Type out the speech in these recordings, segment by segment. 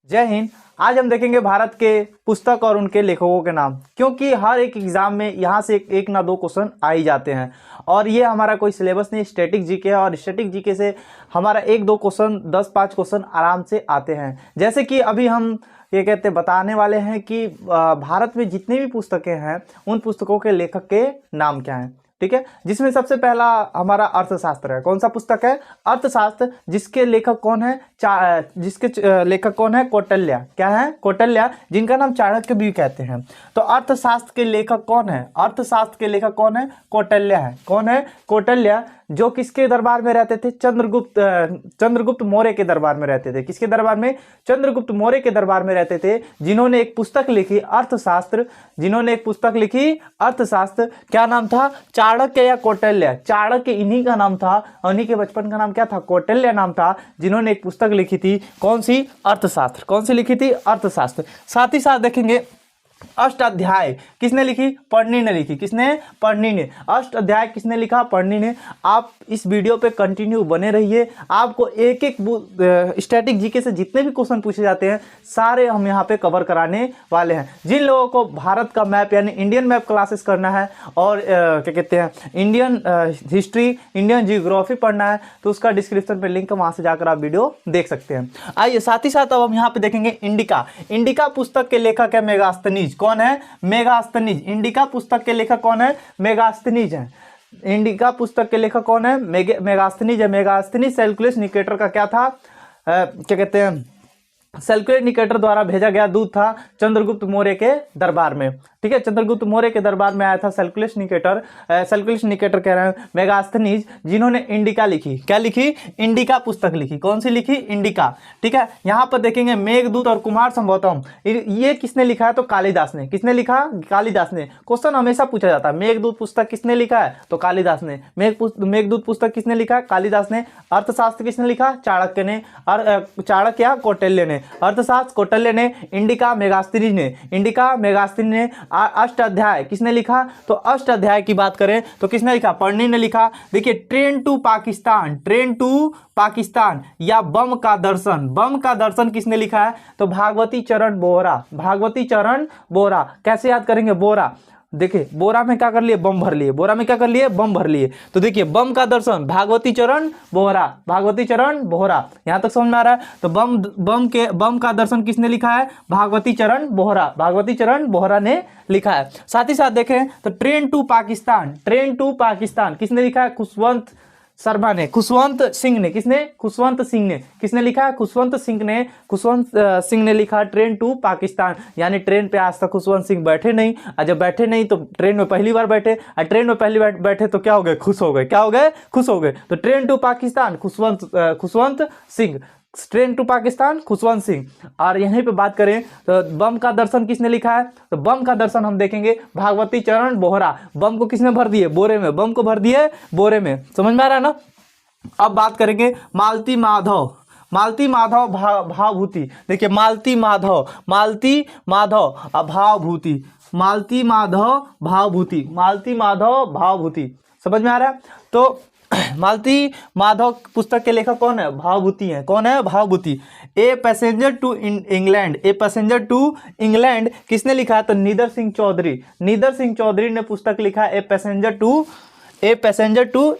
जय हिंद। आज हम देखेंगे भारत के पुस्तक और उनके लेखकों के नाम, क्योंकि हर एक एग्जाम में यहाँ से एक ना दो क्वेश्चन आ ही जाते हैं और ये हमारा कोई सिलेबस नहीं, स्टैटिक जीके है और स्टैटिक जीके से हमारा एक दो क्वेश्चन 10-5 क्वेश्चन आराम से आते हैं। जैसे कि अभी हम ये कहते बताने वाले हैं कि भारत में जितनी भी पुस्तकें हैं उन पुस्तकों के लेखक के नाम क्या हैं, ठीक है। जिसमें सबसे पहला हमारा अर्थशास्त्र है। कौन सा पुस्तक है? अर्थशास्त्र, जिसके लेखक कौन है? जिसके लेखक कौन है? कौटिल्य। क्या है? कौटिल्य, जिनका नाम चाणक्य भी कहते हैं। तो अर्थशास्त्र के लेखक कौन है? अर्थशास्त्र के लेखक कौन है? कौटिल्य है। कौन है? कौटिल्य, जो किसके दरबार में रहते थे? चंद्रगुप्त मौर्य के दरबार में रहते थे। किसके दरबार में? चंद्रगुप्त मौर्य के दरबार में रहते थे, जिन्होंने एक पुस्तक लिखी अर्थशास्त्र। जिन्होंने एक पुस्तक लिखी अर्थशास्त्र। क्या नाम था? चाणक्य या कौटिल्य? चाणक्य इन्हीं का नाम था, उन्हीं के बचपन का नाम क्या था? कौटिल्य नाम था, जिन्होंने एक पुस्तक लिखी थी। कौन सी? अर्थशास्त्र। कौन सी लिखी थी? अर्थशास्त्र। साथ ही साथ देखेंगे अष्टाध्याय किसने लिखी? पढ़नी ने लिखी। किसने? पढ़नी ने। अष्टाध्याय किसने लिखा? पढ़नी ने। आप इस वीडियो पे कंटिन्यू बने रहिए, आपको एक एक स्टैटिक जीके से जितने भी क्वेश्चन पूछे जाते हैं सारे हम यहाँ पे कवर कराने वाले हैं। जिन लोगों को भारत का मैप यानी इंडियन मैप क्लासेस करना है और क्या कहते हैं इंडियन हिस्ट्री, इंडियन जियोग्राफी पढ़ना है, तो उसका डिस्क्रिप्शन पे लिंक है, वहां से जाकर आप वीडियो देख सकते हैं। आइए साथ ही साथ अब हम यहाँ पे देखेंगे इंडिका। इंडिका पुस्तक के लेखक है मेगास्थनीज। कौन है? मेगास्थनीज। इंडिका पुस्तक के लेखक कौन है? मेगास्थनीज है। इंडिका पुस्तक के लेखक कौन है? मेगास्थनीज है। मेगास्थनीज सेल्यूकस निकेटर का क्या था? क्या कहते हैं सेल्यूकस निकेटर द्वारा भेजा गया दूत था चंद्रगुप्त मौर्य के दरबार में, ठीक है। चंद्रगुप्त मौर्य के दरबार में आया था सेल्यूकस निकेटर। सेल्यूकस निकेटर कह रहे हैं मेगास्थनीज, जिन्होंने इंडिका लिखी। क्या लिखी? इंडिका पुस्तक लिखी। कौन सी लिखी? इंडिका, ठीक है। यहाँ पर देखेंगे मेघदूत और कुमार संभवतम, ये किसने लिखा है? तो कालिदास ने। किसने लिखा? कालिदास ने। क्वेश्चन हमेशा पूछा जाता है, मेघदूत पुस्तक किसने लिखा है? तो कालिदास ने। मेघदूत पुस्तक किसने लिखा है? कालिदास ने। अर्थशास्त्र किसने लिखा? चाणक्य ने। चाणक्य या कौटिल्य ने। अर्थशास्त्र कौटिल्य ने। इंडिका मेगास्थनीज ने। इंडिका मेगास्थनीज ने। अष्टाध्याय किसने लिखा? तो अष्टाध्याय की बात करें तो किसने लिखा? पढ़नी ने लिखा। देखिए train to Pakistan, train to Pakistan या बम का दर्शन, बम का दर्शन किसने लिखा है? तो भागवती चरण बोहरा। भागवती चरण बोहरा। कैसे याद करेंगे? बोरा, देखिए बोरा में क्या कर लिए? बम भर लिए। बोरा में क्या कर लिए? बम भर लिए। तो देखिए बम का दर्शन भागवती चरण बोहरा। भागवती चरण बोहरा, यहां तक समझ में आ रहा है? तो बम का दर्शन किसने लिखा है? भागवती चरण बोहरा। भागवती चरण बोहरा ने लिखा है। साथ ही साथ देखें तो train to Pakistan, train to Pakistan किसने लिखा है? खुशवंत शर्मा ने। खुशवंत सिंह ने। किसने? खुशवंत सिंह ने। किसने लिखा है? खुशवंत सिंह ने। खुशवंत सिंह ने लिखा ट्रेन टू पाकिस्तान। यानी ट्रेन पे आज तक खुशवंत सिंह बैठे नहीं, और जब बैठे नहीं तो ट्रेन में पहली बार बैठे, और ट्रेन में पहली बार बैठे तो क्या हो गए? खुश हो गए। क्या हो गए? खुश हो गए। तो train to Pakistan Khushwant Singh. Train to Pakistan Khushwant Singh. और यहीं पे बात करें तो बम का दर्शन किसने लिखा है? तो बम का दर्शन हम देखेंगे भागवती चरण बोहरा। बम को किसने भर दिए? बोरे में। बम को भर दिए बोरे में। समझ में आ रहा है ना? अब बात करेंगे मालती माधव। मालती माधव भावभूति। देखिए मालती माधव अभावभूति। मालती माधव भावभूति। मालती माधव भावभूति। समझ में आ रहा है? तो मालती माधव पुस्तक के लेखक कौन है? भावभूति है। कौन है? Bhavabhuti. A passenger to England. A passenger to England किसने लिखा है? तो नीदर सिंह चौधरी। नीदर सिंह चौधरी ने पुस्तक लिखा है a passenger to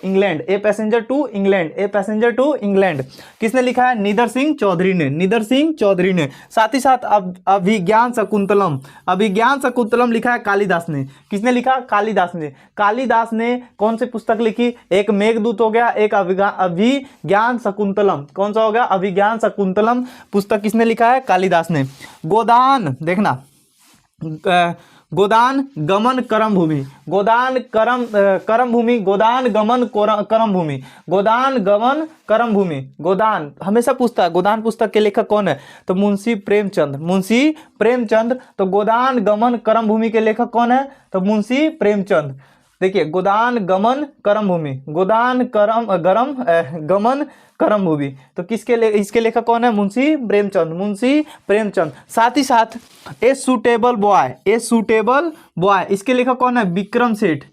England. A passenger to England. A passenger to England किसने लिखा है? नीदर सिंह चौधरी ने। नीदर सिंह चौधरी ने। साथ ही साथ अभिज्ञान शकुंतलम। अभिज्ञान शकुंतलम लिखा है कालिदास ने। किसने लिखा? कालिदास ने। कालिदास ने कौन सी पुस्तक लिखी? एक मेघदूत हो गया, एक अभिज्ञान शकुंतलम। कौन सा हो गया? अभिज्ञान शकुंतलम पुस्तक किसने लिखा है? कालिदास ने। गोदान, देखना गोदान गमन करम भूमि। गोदान करम भूमि। गोदान गमन करम भूमि। गोदान गमन करम भूमि। गोदान हमेशा पूछता है गोदान पुस्तक के लेखक कौन है? तो मुंशी प्रेमचंद। मुंशी प्रेमचंद। तो गोदान गमन करम भूमि के लेखक कौन है? तो मुंशी प्रेमचंद। देखिए गोदान गमन करम भूमि। गोदान गमन करम भूमि। तो इसके लेखक कौन है? मुंशी प्रेमचंद। मुंशी प्रेमचंद। साथ ही साथ a suitable boy. A suitable boy इसके लेखक कौन है? विक्रम सेठ।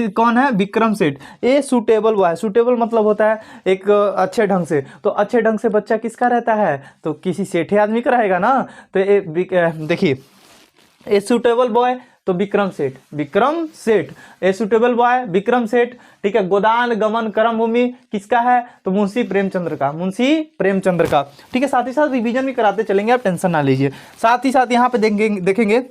कौन है? Vikram Seth. A suitable boy, suitable मतलब होता है एक अच्छे ढंग से, तो अच्छे ढंग से बच्चा किसका रहता है? तो किसी सेठे आदमी का रहेगा ना। तो देखिए ए सूटेबल बॉय तो Vikram Seth, Vikram Seth, a suitable boy Vikram Seth. ठीक है, गोदान गमन कर्म भूमि किसका है? तो मुंशी प्रेमचंद्र का, मुंशी प्रेमचंद्र का। ठीक है, साथ ही साथ रिवीजन भी कराते चलेंगे, आप टेंशन ना लीजिए। साथ ही साथ यहाँ पे देखेंगे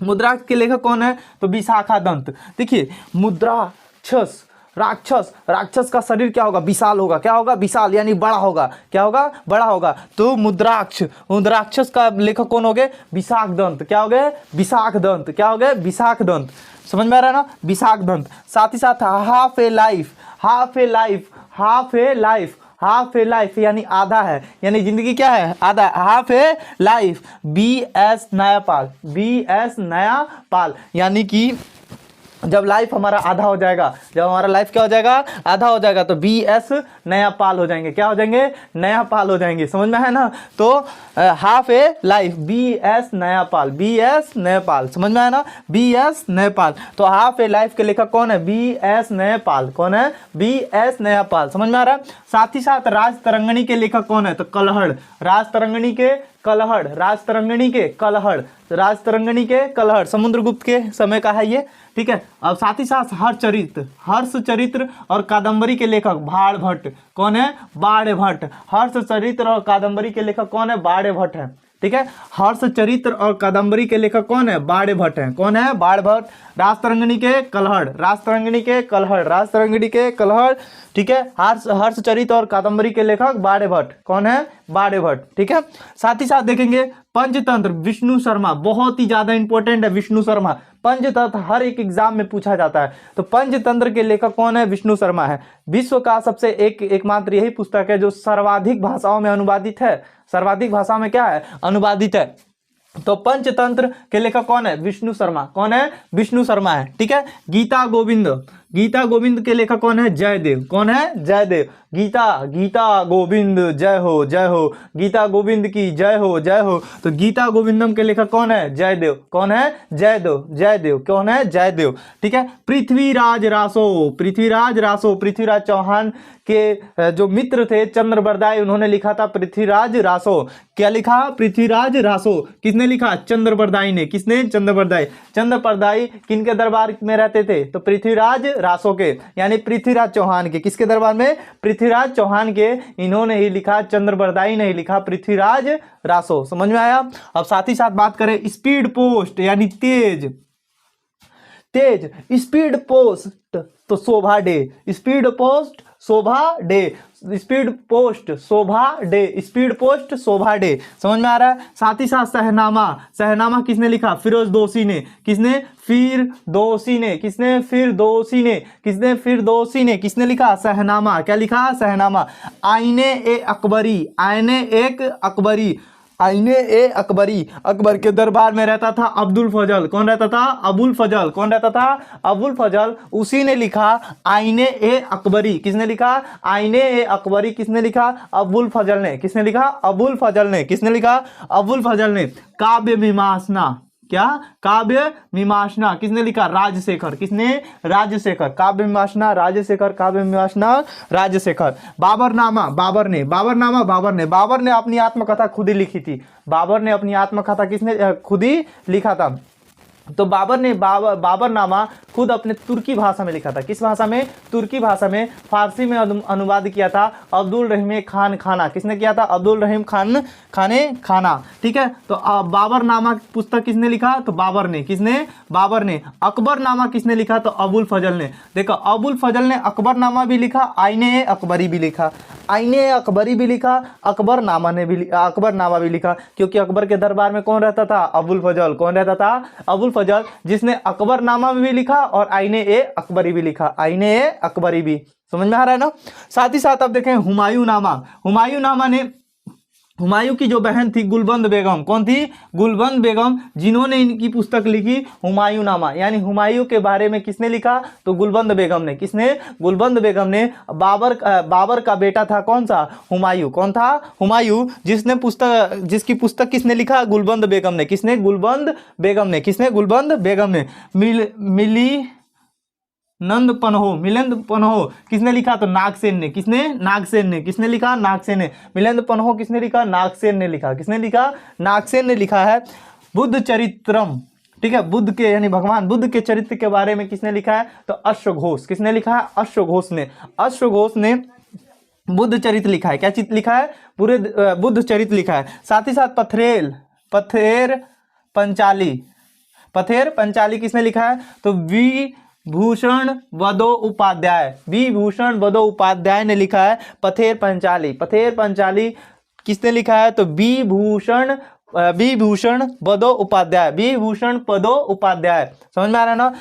मुद्राक्षर के लेखक कौन है? तो विशाखा दंत। देखिए मुद्राक्षस, राक्षस, राक्षस का शरीर क्या होगा? विशाल होगा। क्या होगा? विशाल, यानी बड़ा होगा। क्या होगा? बड़ा होगा। तो मुद्राक्षस का लेखक कौन हो गए? विशाख दंत। क्या हो गए? विशाख दंत। क्या हो गए? विशाख दंत। समझ में आ रहा है ना? विशाख दंत। साथ ही साथ हाफ ए लाइफ, हाफ ए लाइफ, हाफ ए लाइफ, हाफ ए लाइफ यानी आधा है, यानी जिंदगी क्या है? आधा। हाफ ए लाइफ, BS न्यायपाल, BS न्यायपाल, यानी कि जब लाइफ हमारा आधा हो जाएगा, जब हमारा लाइफ क्या हो जाएगा? आधा हो जाएगा, तो BS न्यायपाल हो जाएंगे। क्या हो जाएंगे? न्यायपाल हो जाएंगे। समझ में है ना? तो हाफ ए लाइफ BS न्यायपाल, BS न्यायपाल। समझ में है ना? BS न्यायपाल। तो हाफ ए लाइफ के लेखक कौन है? BS न्यायपाल। कौन है? BS न्यायपाल। समझ में आ रहा है? साथ ही साथ राज तरंगिणी के लेखक कौन है? तो कलहड़, राज तरंगिणी के कलहड़, राज तरंगिणी के कलहड़, राज तरंगिणी के कलहड़, समुद्रगुप्त के समय का है ये। ठीक है, अब साथ ही साथ हर्ष चरित्र और कादंबरी के लेखक बाण भट्ट। कौन है? बाण भट्ट। हर्ष चरित्र और कादंबरी के लेखक कौन है? बाण भट्ट है। ठीक है, हर्ष चरित्र और कादंबरी के लेखक कौन है? बाण भट्ट है। कौन है? बाण भट्ट। राज तरंगिणी के कलहड़, राज तरंगिणी के कलहड़, राज तरंगिणी के कलहड़। ठीक है, हर्ष चरित्र और कादंबरी के लेखक बाण भट्ट। कौन है? बाण भट्ट। ठीक है, साथ ही साथ देखेंगे पंचतंत्र, विष्णु शर्मा, बहुत ही ज्यादा इंपॉर्टेंट है विष्णु शर्मा। पंचतंत्र हर एक एग्जाम में पूछा जाता है, तो पंचतंत्र के लेखक कौन है? विष्णु शर्मा है। विश्व का सबसे एकमात्र यही पुस्तक है जो सर्वाधिक भाषाओं में अनुवादित है। सर्वाधिक भाषा में क्या है? अनुवादित है। तो पंचतंत्र के लेखक कौन है? विष्णु शर्मा। कौन है? विष्णु शर्मा है। ठीक है, गीता गोविंद, गीता गोविंद के लेखक कौन है? जयदेव। कौन है? जयदेव। गीता गोविंद जय हो, जय हो, गीता गोविंद की जय हो, जय हो। तो गीता गोविंदम के लेखक कौन है? जयदेव। कौन है? जयदेव, जयदेव। कौन है? जयदेव। ठीक है, पृथ्वीराज रासो, पृथ्वीराज रासो, पृथ्वीराज चौहान के जो मित्र थे चंद्रबरदाई, उन्होंने लिखा था पृथ्वीराज रासो। क्या लिखा? पृथ्वीराज रासो। किसने लिखा? चंद्रबरदाई ने। किसने? चंद्रबरदाई। चंद्रबरदाई किनके दरबार में रहते थे? तो पृथ्वीराज रासो के, यानी पृथ्वीराज चौहान के। किसके दरबार में? पृथ्वीराज चौहान के। इन्होंने ही लिखा, चंद्रबरदाई ने ही लिखा पृथ्वीराज रासो। समझ में आया? अब साथ ही साथ बात करें स्पीड पोस्ट यानी तेज, तेज स्पीड पोस्ट तो शोभा डे, स्पीड पोस्ट शोभा डे, स्पीड पोस्ट शोभा डे, स्पीड पोस्ट शोभा डे। समझ में आ रहा है? साथ ही साथ शहनामा, शहनामा किसने लिखा? फिरोजदोशी ने। किसने? फिरदौसी ने। किसने? फिरदौसी ने। किसने? फिरदौसी ने। किसने लिखा? शहनामा। क्या लिखा? शहनामा। आईने ए अकबरी, आईने एक अकबरी, आईने ए अकबरी, अकबर के दरबार में रहता था अब्दुल फजल। कौन रहता था? अबुल फजल। कौन रहता था? अबुल फजल। उसी ने लिखा आईने ए अकबरी। किसने लिखा? आईने ए अकबरी। किसने लिखा? अबुल फजल ने। किसने लिखा? अबुल फजल ने। किसने लिखा? अबुल फजल ने। काव्य मीमांसा, क्या? काव्य मीमांसा किसने लिखा? राजशेखर। किसने? राजशेखर। काव्य मीमांसा राजशेखर, काव्य मीमांसा राजशेखर। बाबरनामा, बाबर ने। बाबरनामा, बाबर ने। बाबर ने अपनी आत्मकथा खुद ही लिखी थी। बाबर ने अपनी आत्मकथा किसने खुद ही लिखा था? तो बाबर ने बाबरनामा खुद अपने तुर्की भाषा में लिखा था। किस भाषा में? तुर्की भाषा में। फारसी में अनुवाद किया था अब्दुल रहीम खान खाना। किसने किया था? अब्दुल रहीम खान खाने खाना। ठीक है, तो बाबरनामा पुस्तक किसने लिखा? तो बाबर ने। किसने? बाबर ने। अकबरनामा किसने लिखा? तो अबुल फजल ने। देखो अबुल फजल ने अकबरनामा भी लिखा, आईने अकबरी भी लिखा, आईने अकबरी भी लिखा, अकबरनामा भी लिखा, क्योंकि अकबर के दरबार में कौन रहता था? अबुल फजल। कौन रहता था? अबुल फजल, जिसने अकबरनामा भी लिखा और आईने ए अकबरी भी लिखा, आईने ए अकबरी भी। समझ में आ रहा है ना? साथ ही साथ अब देखें हुमायूं नामा। हुमायूं नामा ने, हुमायूं की जो बहन थी गुलबंद बेगम, कौन थी? गुलबंद बेगम, जिन्होंने इनकी पुस्तक लिखी हुमायूं नामा, यानी हुमायूं के बारे में किसने लिखा? तो गुलबंद बेगम ने। किसने? गुलबंद बेगम ने। बाबर का बेटा था कौन सा? हुमायूं। कौन था? हुमायूं, जिसकी पुस्तक किसने लिखा? गुलबंद बेगम ने। किसने? गुलबंद बेगम ने। किसने? गुलबंद बेगम ने। मिली नंद पन्हो, मिलिंद पन्हो किसने लिखा? तो नागसेन ने। किसने? नागसेन ने। किसने लिखा? नागसेन ने। मिलिंद पन्हो किसने लिखा? नागसेन ने लिखा। किसने लिखा? नागसेन ने लिखा है। बुद्ध चरित्रम, ठीक है, बुद्ध के यानी भगवान बुद्ध के चरित्र के बारे में किसने लिखा है? तो अश्वघोष। किसने लिखा है? अश्वघोष ने। अश्वघोष ने बुद्ध चरित्र लिखा है। क्या चित्र लिखा है? पूरे बुद्ध चरित्र लिखा है। साथ ही साथ पथेर पंचाली, पथेर पंचाली किसने लिखा है? तो विभूषण बंदोपाध्याय, विभूषण बंदोपाध्याय ने लिखा है पथेर पंचाली। पथेर पंचाली किसने लिखा है? तो विभूषण बंदोपाध्याय, विभूषण बंदोपाध्याय। समझ में आ रहा है ना?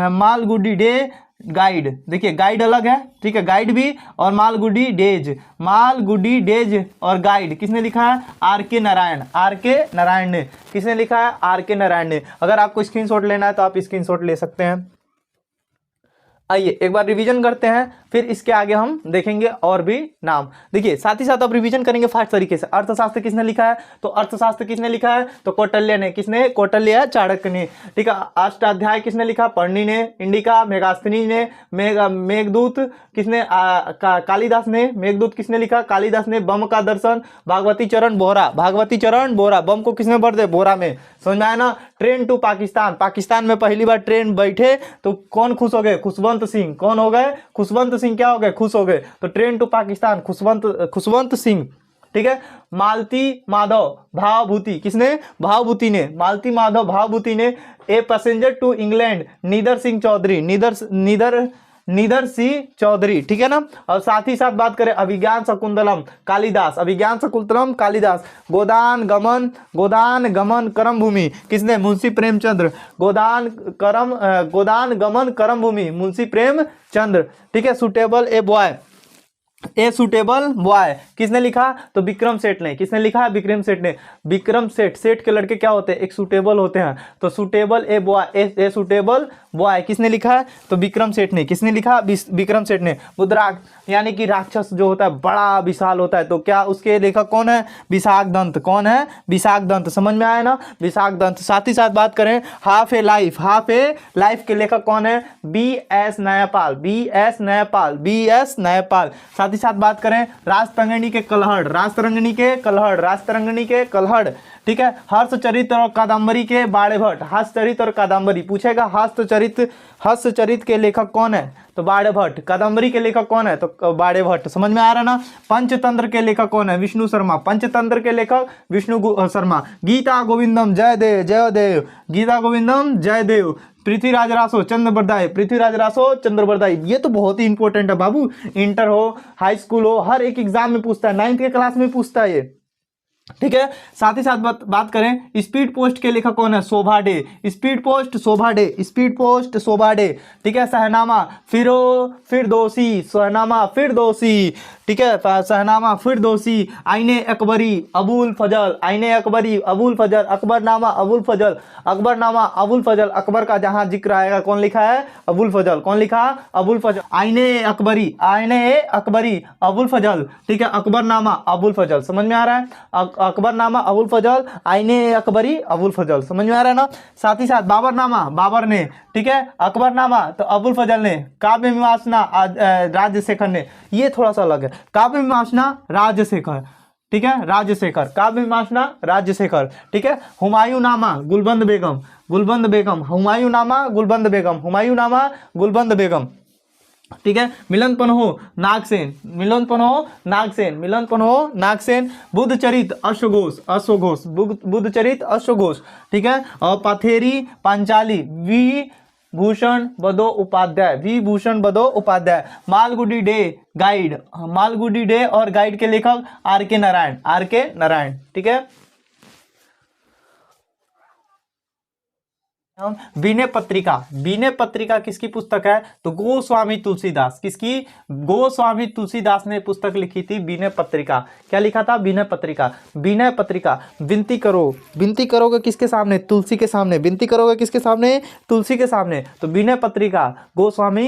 मालगुडी डे गाइड, देखिए गाइड अलग है, ठीक है, गाइड भी, और मालगुडी डेज और गाइड किसने लिखा है? आर.के. नारायण। आर.के. नारायण ने। किसने लिखा है? आर.के. नारायण ने। अगर आपको स्क्रीनशॉट लेना है तो आप स्क्रीनशॉट ले सकते हैं। आइए एक बार रिवीजन करते हैं, फिर इसके आगे हम देखेंगे और भी नाम। देखिए साथ ही साथ अब रिवीजन करेंगे फास्ट तरीके से। अर्थशास्त्र किसने लिखा है? तो अर्थशास्त्र किसने लिखा है? तो कौटिल्य ने। किसने? कौटिल्य चाणक्य ने, ठीक है। अष्टाध्याय किसने लिखा? पढ़नी ने। इंडिका मेघास्थनी ने। मेघदूत किसने? कालिदास ने। मेघदूत किसने लिखा? कालिदास ने। बम का दर्शन भागवती चरण बोहरा, भागवती चरण बोहरा। बम को किसने भर दे? बोहरा में। समझ में आया ना? ट्रेन टू पाकिस्तान, पाकिस्तान में पहली बार ट्रेन बैठे तो कौन खुश हो गए? खुशवंत सिंह। कौन हो गए? खुशवंत सिंह। क्या हो गए? खुश हो गए। तो ट्रेन टू पाकिस्तान खुशवंत सिंह, ठीक है। मालती माधव भावभूति, किसने? भावभूति ने। मालती माधव भावभूति ने। A passenger to England neither Singh Chaudhary, neither Singh Chaudhary, ठीक है ना। और साथ ही साथ बात करें अभिज्ञान शकुंतलम कालिदास, अभिज्ञान शकुंतलम कालिदास। गोदान गमन करम भूमि किसने? मुंशी प्रेमचंद्र। गोदान गमन करम भूमि मुंशी प्रेमचंद्र, ठीक है। सुटेबल बॉय किसने लिखा? तो विक्रम सेठ ने। किसने लिखा? विक्रम सेठ ने। विक्रम सेठ के लड़के क्या होते हैं? एक सुटेबल होते हैं। तो सुटेबल ए सुटेबल बॉय किसने लिखा है? तो विक्रम सेठ ने। किसने लिखा? विक्रम सेठ ने। बुद्राग यानी कि राक्षस जो होता है बड़ा विशाल होता है, तो क्या उसके लेखक कौन है? विशाख दंत। कौन है? विशाख दंत। समझ में आया ना? विशाख दंत। साथ ही साथ बात करें हाफ ए लाइफ के लेखक कौन है? बी.एस. न्यायपाल। साथ ही साथ बात करें राजतरंगिणी के कलहड़, ठीक है। हर्षचरित और कादम्बरी के बाड़े भट्ट। हर्षचरित और कादम्बरी पूछेगा। हर्षचरित के लेखक कौन है? तो बाड़े भट्ट। कादम्बरी के लेखक कौन है? तो बाड़े भट्ट। समझ में आ रहा ना? पंचतंत्र के लेखक कौन है? विष्णु शर्मा। पंचतंत्र के लेखक विष्णु शर्मा। गीता गोविंदम जयदेव। गीता गोविंदम जयदेव। पृथ्वीराज रासो चंद्रबरदाई। ये तो बहुत ही इंपॉर्टेंट है बाबू, इंटर हो हाई स्कूल हो हर एक एग्जाम में पूछता है, 9th के क्लास में पूछता है ये, ठीक है। साथ ही साथ बात करें स्पीड पोस्ट के लेखक कौन है? शोभा डे। स्पीड पोस्ट शोभा डे, ठीक है। शहनामा फिरदौसी, ठीक है। शहनामा फिरदौसी। आईने अकबरी अबुल फजल। अकबरनामा अबुल फजल। अकबर का जहां जिक्र आएगा कौन लिखा है? अबुल फजल। कौन लिखा? अबुल फजल। आईने अकबरी अबुल फजल, ठीक है। अकबरनामा अबुल फजल। समझ में आ रहा है? अकबरनामा अबुल फजल, आईने अकबरी अबुल फजल। समझ में आ रहा है ना? साथ ही साथ बाबरनामा बाबर ने, ठीक है। अकबरनामा तो अबुल फजल ने। काव्य मीमांसा राजशेखर ने। ये थोड़ा सा अलग है। काव्य मीमांसा राजशेखर, ठीक है। काव्य मीमांसा राजशेखर, ठीक है। हुमायूंनामा गुलबंद बेगम। हुमायूंनामा गुलबंद बेगम, ठीक है। मिलन पन्हो नागसेन। बुद्धचरित अश्वघोष, ठीक है। और पथेरी पांचाली विभूषण बंदोपाध्याय। मालगुडी डे और गाइड के लेखक आर.के. नारायण, ठीक है। विनय पत्रिका किसकी पुस्तक है? तो गोस्वामी तुलसीदास। किसकी? गोस्वामी तुलसीदास ने पुस्तक लिखी थी विनय पत्रिका। क्या लिखा था? विनय पत्रिका। विनती करोगे किसके सामने? तुलसी के सामने। विनती करोगे किसके सामने? तुलसी के सामने। तो विनय पत्रिका गोस्वामी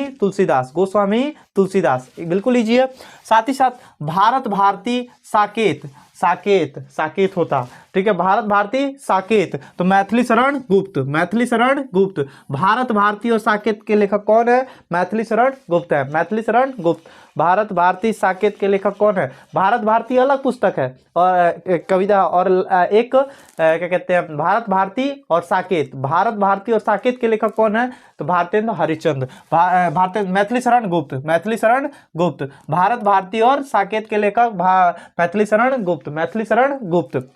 तुलसीदास, बिल्कुल लीजिए। साथ ही साथ भारत भारती साकेत साकेत, साकेत होता। ठीक है, भारत भारती साकेत, तो मैथिली शरण गुप्त, मैथिली शरण गुप्त। भारत भारती और साकेत के लेखक कौन है? मैथिली शरण गुप्त है, मैथिली शरण गुप्त। भारत भारती साकेत के लेखक कौन है? भारत भारती अलग पुस्तक है और कविता, और एक क्या कहते हैं, भारत भारती और साकेत। भारत भारती और साकेत के लेखक कौन है? तो भारतेंद्र हरिश्चंद्र। भारत मैथिली शरण गुप्त, मैथिली शरण गुप्त। भारत भारती और साकेत के लेखक मैथिली शरण गुप्त, मैथिली शरण गुप्त।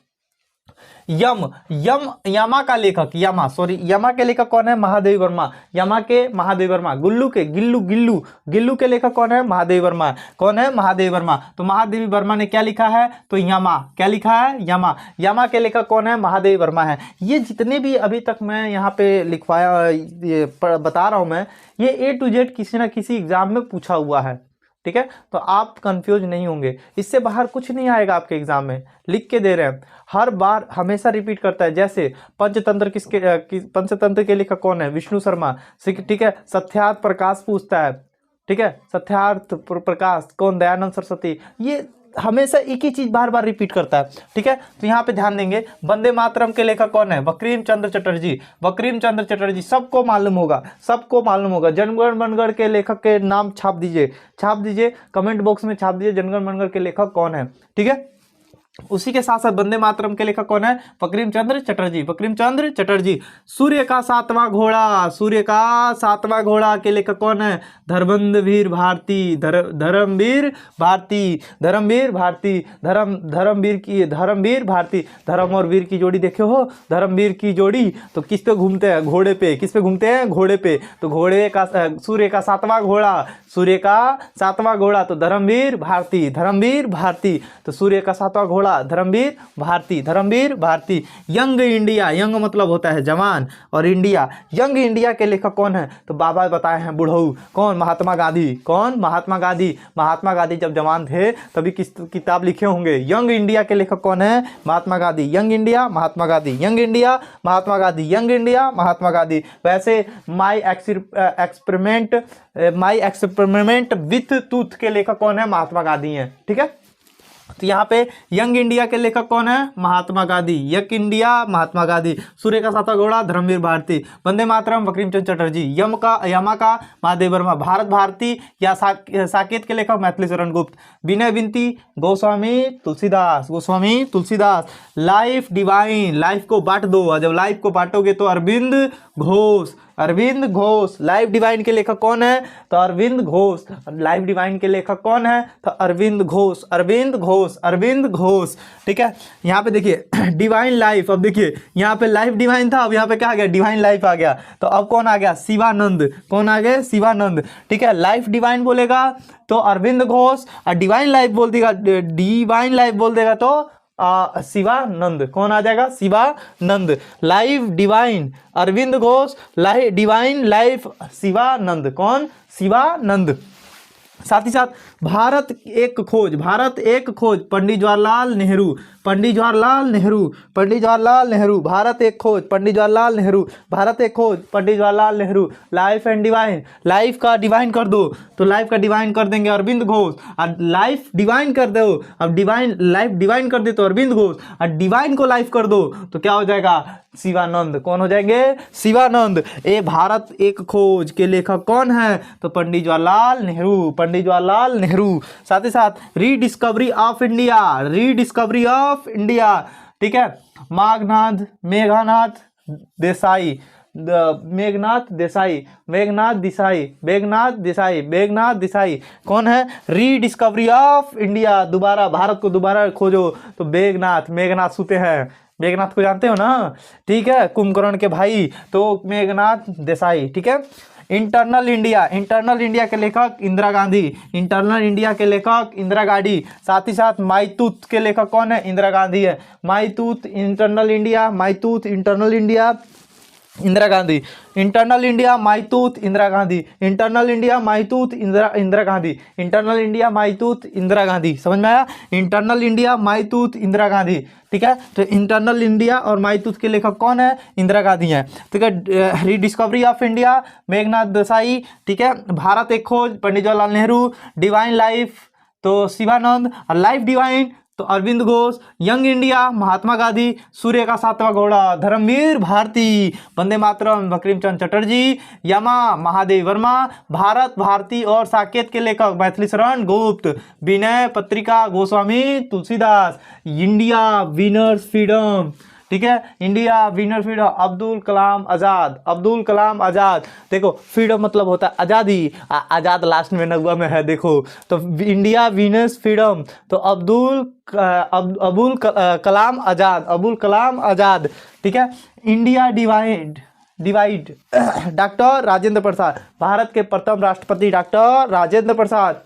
यमा का लेखक, यमा के लेखक कौन है? महादेवी वर्मा, यमा के महादेवी वर्मा। गिल्लू के लेखक कौन है? महादेवी वर्मा। कौन है? महादेवी वर्मा। तो महादेवी वर्मा ने क्या लिखा है? तो यमा। क्या लिखा है? यमा के लेखक कौन है? महादेवी वर्मा है। ये जितने भी अभी तक मैं यहाँ पे लिखवाया, ये बता रहा हूँ मैं, ये A to Z किसी ना किसी एग्जाम में पूछा हुआ है। ठीक है, तो आप कंफ्यूज नहीं होंगे, इससे बाहर कुछ नहीं आएगा आपके एग्जाम में, लिख के दे रहे हैं, हर बार हमेशा रिपीट करता है। जैसे पंचतंत्र के लेखक कौन है? विष्णु शर्मा। ठीक है, सत्यार्थ प्रकाश पूछता है। ठीक है, सत्यार्थ प्रकाश कौन? दयानंद सरस्वती। ये हमेशा एक ही चीज बार बार रिपीट करता है। ठीक है, तो यहाँ पे ध्यान देंगे। वंदे मातरम के लेखक कौन है? बंकिम चंद्र चटर्जी, बंकिम चंद्र चटर्जी, सबको मालूम होगा, सबको मालूम होगा। जनगण मनगढ़ के लेखक के नाम छाप दीजिए, कमेंट बॉक्स में छाप दीजिए जनगण मनगढ़ के लेखक कौन है। ठीक है, उसी के साथ साथ वंदे मातरम के लेखक कौन है? बंकिम चंद्र चटर्जी, बंकिम चंद्र चटर्जी। सूर्य का सातवां घोड़ा के लेखक कौन है? धर्मवीर भारती, धर्मवीर भारती। धर्म और वीर की जोड़ी देखे हो? धर्मवीर की जोड़ी तो किस पे घूमते हैं? घोड़े पे। किस पे घूमते हैं? घोड़े पे। तो सूर्य का सातवां घोड़ा तो धर्मवीर भारती। तो सूर्य का सातवां घोड़ा Dharamvir Bharati. Young India, young मतलब होता है जवान, और इंडिया, यंग इंडिया के लेखक कौन है? तो बाबा बताए हैं बुढ़ऊ। कौन? महात्मा गांधी। कौन? महात्मा गांधी जब जवान थे तभी किस किताब लिखे होंगे। यंग इंडिया के लेखक कौन है? महात्मा गांधी। Young India Mahatma Gandhi. वैसे माई एक्सपेरिमेंट विथ टूथ के लेखक कौन है? महात्मा गांधी हैं। ठीक है, तो यहाँ पे यंग इंडिया के लेखक कौन है? महात्मा गांधी। Young India Mahatma Gandhi. सूर्य का सातवां घोड़ा धर्मवीर भारती। वंदे मातरम बंकिम चंद्र चटर्जी। यमा का महादेव वर्मा। भारत भारती या साकेत के लेखक मैथिली शरण गुप्त। विनय विनती Goswami Tulsidas. Life divine, life को बांट दो, और जब लाइफ को बांटोगे तो अरविंद घोष। लाइफ डिवाइन के लेखक कौन है? तो अरविंद घोष। लाइफ डिवाइन के लेखक कौन है? तो अरविंद घोष। ठीक है, यहाँ पे देखिए डिवाइन लाइफ। अब देखिए यहाँ पे लाइफ डिवाइन था, अब यहाँ पे क्या आ गया? डिवाइन लाइफ आ गया। तो अब कौन आ गया? शिवानंद। कौन आ गए? शिवानंद। ठीक है, लाइफ डिवाइन बोलेगा तो अरविंद घोष, और डिवाइन लाइफ बोल देगा तो शिवानंद। कौन आ जाएगा? Sivananda. Life divine Aurobindo Ghosh, divine life Sivananda. कौन? शिवानंद। साथ ही साथ Bharat Ek Khoj Pandit Jawaharlal Nehru. Bharat Ek Khoj Pandit Jawaharlal Nehru. Life and divine, life का डिवाइन कर दो तो लाइफ का डिवाइन कर देंगे अरविंद घोष, और लाइफ डिवाइन कर दो, अब लाइफ डिवाइन कर दे तो अरविंद घोष, और डिवाइन को लाइफ कर दो तो क्या हो जाएगा? शिवानंद। कौन हो जाएंगे? शिवानंद। भारत एक खोज के लेखक कौन है? तो पंडित जवाहरलाल नेहरू। साथ ही साथ रीडिस्कवरी ऑफ इंडिया। ठीक है, मेघनाथ देसाई। कौन है? रीडिस्कवरी ऑफ इंडिया, दोबारा भारत को दोबारा खोजो तो मेघनाथ सूते हैं। मेघनाथ को जानते हो ना? ठीक है, कुंभकर्ण के भाई, तो मेघनाथ देसाई। ठीक है, इंटरनल इंडिया के लेखक इंदिरा गांधी। साथ ही साथ माईतूत के लेखक कौन है? इंदिरा गांधी है। माईतूत internal India Indira Gandhi. Internal India माईतूत इंदिरा गांधी। समझ में आया? इंटरनल इंडिया माईतूत इंदिरा गांधी। ठीक है, तो इंटरनल इंडिया और माईतूत के लेखक कौन है? इंदिरा गांधी हैं। ठीक है, rediscovery of India Meghnath Desai. ठीक है, भारत एक खोज पंडित जवाहरलाल नेहरू। डिवाइन लाइफ तो शिवानंद, और लाइफ डिवाइन तो अरविंद घोष। यंग इंडिया महात्मा गांधी, सूर्य का सातवां घोड़ा धर्मवीर भारती, वंदे मातरम बंकिम चंद्र चटर्जी, यमा महादेव वर्मा, भारत भारती और साकेत के लेखक Maithili Sharan Gupt, Vinay Patrika Goswami Tulsidas, India winners freedom, ठीक है, India winner freedom Abdul Kalam Azad, Abdul Kalam Azad. देखो फ्रीडम मतलब होता है आज़ादी, आज़ाद लास्ट में नगवा में है देखो, तो इंडिया विनर्स फ्रीडम तो अबुल कलाम आज़ाद, अबुल कलाम आज़ाद, ठीक है। India divide doctor Rajendra Prasad, Bharat के प्रथम राष्ट्रपति डॉक्टर राजेंद्र प्रसाद।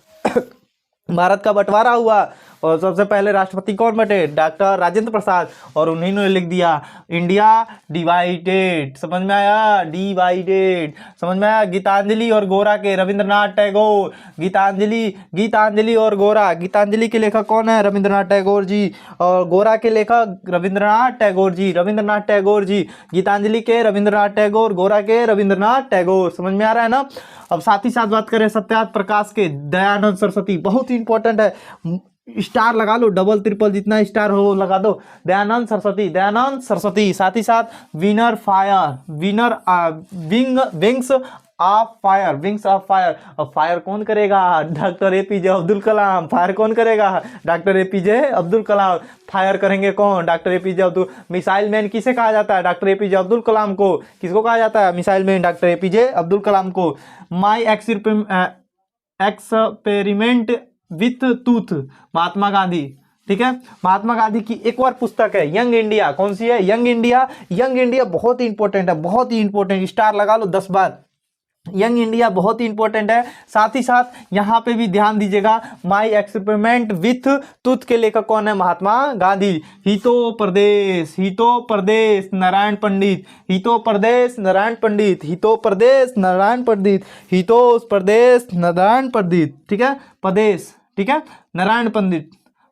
भारत का बंटवारा हुआ और सबसे पहले राष्ट्रपति कौन बने? डॉक्टर राजेंद्र प्रसाद, और उन्हीं ने लिख दिया इंडिया डिवाइडेड। समझ में आया? डिवाइडेड समझ में आया? गीतांजलि और गोरा के रविंद्रनाथ टैगोर, गीतांजलि और गोरा, गीतांजलि के लेखक कौन है? रविंद्रनाथ टैगोर जी, और गोरा के लेखक रविंद्रनाथ टैगोर जी, रविंद्रनाथ टैगोर जी, गीतांजलि के रविंद्रनाथ टैगोर, गोरा के रविंद्रनाथ टैगोर। समझ में आ रहा है ना? अब साथ ही साथ बात करें सत्यार्थ प्रकाश के, दयानंद सरस्वती, बहुत ही इंपॉर्टेंट है, स्टार लगा लो, डबल ट्रिपल जितना स्टार हो लगा दो, दयानंद सरस्वती, दयानंद सरस्वती। साथ ही साथ winner wings of fire, wings of fire. अब फायर कौन करेगा? डॉक्टर एपीजे अब्दुल कलाम। फायर कौन करेगा? डॉक्टर एपीजे अब्दुल कलाम। फायर करेंगे कौन? Doctor APJ Abdul. Missile man किसे कहा जाता है? डॉक्टर एपीजे अब्दुल कलाम को। किसको कहा जाता है? Missile man doctor APJ Abdul Kalam को। माई एक्सपेरिमेंट विथ टूथ, महात्मा गांधी, ठीक है। महात्मा गांधी की एक और पुस्तक है यंग इंडिया। कौन सी है? Young India. यंग इंडिया बहुत ही इंपॉर्टेंट है, बहुत ही इंपॉर्टेंट, स्टार लगा लो 10 बार। यंग इंडिया बहुत ही इंपॉर्टेंट है। साथ ही साथ यहाँ पे भी ध्यान दीजिएगा, माई एक्सपेरिमेंट विथ टूथ के लेखक कौन है? महात्मा गांधी। हितोपदेश नारायण पंडित, हितोपदेश नारायण पंडित, हितोपदेश नारायण पंडित, हितोपदेश नारायण पंडित, ठीक है, प्रदेश, ठीक है, नारायण पंडित।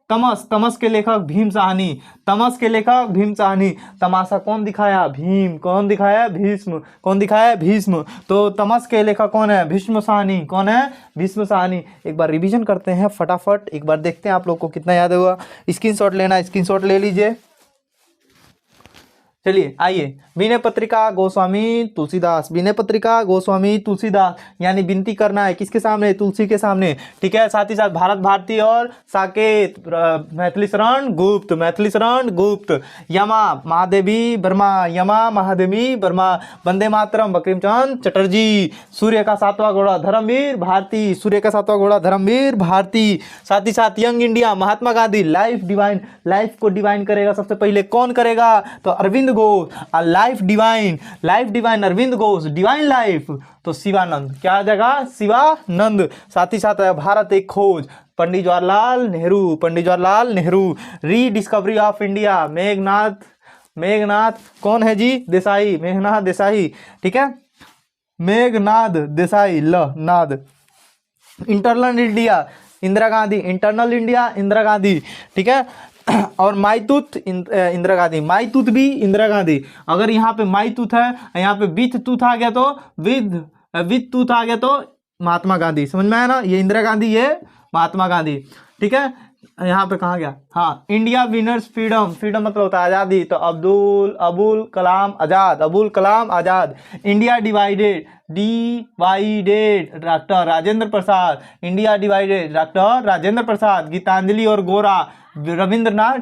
तमस के लेखक भीम साहनी, तमस के लेखक भीम साहनी। तमाशा कौन दिखाया? भीम। कौन दिखाया? भीष्म। कौन दिखाया? भीष्म। तो तमस के लेखक कौन है? भीष्म साहनी। कौन है? भीष्म साहनी। एक बार रिवीजन करते हैं फटाफट, एक बार देखते हैं आप लोग को कितना याद होगा। स्क्रीनशॉट लेना, स्क्रीनशॉट ले लीजिए। चलिए आइए, विनय पत्रिका गोस्वामी तुलसीदास, विनय पत्रिका गोस्वामी तुलसीदास, यानी विनती करना है किसके सामने? तुलसी के सामने, ठीक है। साथ ही साथ भारत भारती और साकेत, मैथिली शरण गुप्त, मैथिली शरण गुप्त। यमा महादेवी वर्मा, यमा महादेवी वर्मा। वंदे मातरम बंकिम चंद्र चटर्जी। सूर्य का सातवां घोड़ा धर्मवीर भारती, सूर्य का सातवां घोड़ा धर्मवीर भारती। साथ ही साथ young India Mahatma Gandhi. Life divine, life को डिवाइन करेगा सबसे पहले कौन करेगा? तो Aurobindo Ghosh. Life divine Aurobindo Ghosh, divine life तो शिवानंद। क्या आ जाएगा? शिवानंद। साथ ही साथ Bharat Ek Khoj, Pandit Jawaharlal Nehru, Pandit Jawaharlal Nehru. Rediscovery of India, Meghnath कौन है जी? देसाई, मेघनाथ देसाई, ठीक है, मेघनाथ देसाई, नाद। Internal India Indira Gandhi, internal India Indira Gandhi, ठीक है। और माईतूत इंदिरा गांधी, माईतूत भी इंदिरा गांधी। अगर यहाँ पे माईतूत है, यहाँ पे विथ तूथ आ गया तो विथ तूथ आ गया तो महात्मा गांधी। समझ में आया ना? ये इंदिरा गांधी, ये महात्मा गांधी, ठीक है। यहाँ पे कहाँ गया? हाँ, इंडिया विनर्स फ्रीडम, फ्रीडम मतलब होता है आज़ादी, तो Abul Kalam Azad, Abul Kalam Azad. India divided doctor Rajendra Prasad, India divided doctor Rajendra Prasad. Geetanjali और गोरा रविंद्रनाथ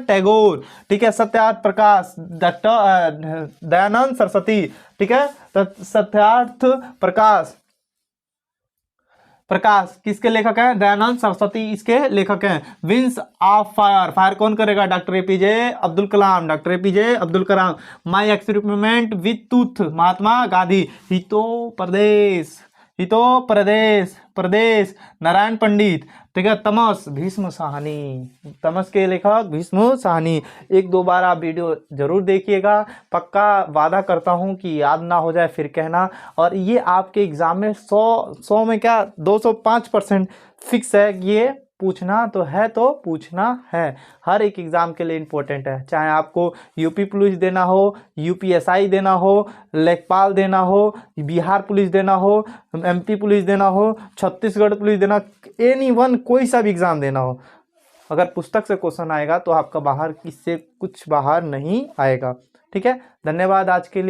टैगोर, ठीक है। सत्यार्थ प्रकाश डॉक्टर दयानंद सरस्वती, ठीक है। तो सत्यार्थ प्रकाश किसके लेखक हैं? दयानंद सरस्वती इसके लेखक हैं। विंग्स ऑफ फायर, फायर कौन करेगा? Doctor APJ Abdul Kalam, doctor APJ Abdul Kalam. My experiment with टूथ, महात्मा गांधी। प्रदेश नारायण पंडित, ठीक है। तमस भीष्म साहनी, तमस के लेखक भीष्म साहनी। एक दो बार आप वीडियो जरूर देखिएगा, पक्का वादा करता हूं कि याद ना हो जाए फिर कहना। और ये आपके एग्जाम में 100 में क्या 205% फिक्स है कि ये पूछना तो पूछना है। हर एक एग्ज़ाम के लिए इम्पोर्टेंट है, चाहे आपको यूपी पुलिस देना हो, यूपीएसआई देना हो, लेखपाल देना हो, बिहार पुलिस देना हो, एमपी पुलिस देना हो, छत्तीसगढ़ पुलिस देना, एनी वन कोई सा भी एग्ज़ाम देना हो, अगर पुस्तक से क्वेश्चन आएगा तो आपका बाहर इससे कुछ बाहर नहीं आएगा। ठीक है, धन्यवाद आज के लिए।